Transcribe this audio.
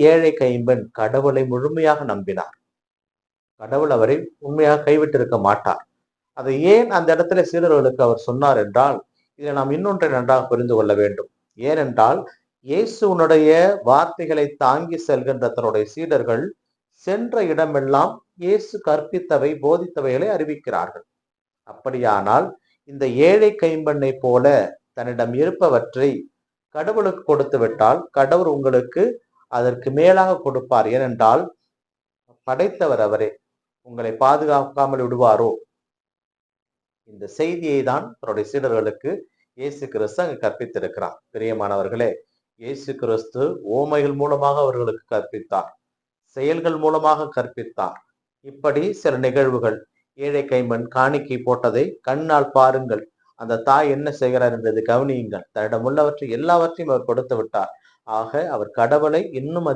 ஏழை கைம்பெண் கடவுளை முழுமையாக நம்பினார். கடவுள் அவரை உண்மையாக கைவிட்டிருக்க மாட்டார். அதை ஏன் அந்த இடத்துல சீடர்களுக்கு அவர் சொன்னார் என்றால், இதை நாம் இன்னொன்றை நன்றாக புரிந்து கொள்ள வேண்டும். ஏனென்றால், இயேசுனுடைய வார்த்தைகளை தாங்கி செல்கின்ற தன்னுடைய சீடர்கள் சென்ற இடமெல்லாம் இயேசு கற்பித்தவை, போதித்தவைகளை அறிவிக்கிறார்கள். அப்படியானால் இந்த ஏழை கைம்பெண்ணை போல தன்னிடம் இருப்பவற்றை கடவுளுக்கு கொடுத்து விட்டால் கடவுள் உங்களுக்கு அதற்கு மேலாக கொடுப்பார். ஏனென்றால் படைத்தவர் அவரே. உங்களை பாதுகாக்காமல் விடுவாரோ? இந்த செய்தியை தான் தன்னுடைய சீடர்களுக்கு இயேசு கிறிஸ்து அங்கு கற்பித்திருக்கிறார். பிரியமானவர்களே, இயேசு கிறிஸ்து ஓமைகள் மூலமாக அவர்களுக்கு கற்பித்தார், செயல்கள் மூலமாக கற்பித்தார். இப்படி சில நிகழ்வுகள், ஏழை கைம்பெண் காணிக்கை போட்டதை கண்ணால் பாருங்கள், அந்த தாய் என்ன செய்கிறார் என்பதை கவனியுங்கள். தன்னிடம் உள்ளவற்றை எல்லாவற்றையும் அவர் கொடுத்து விட்டார். ஆக அவர் கடவுளை இன்னும்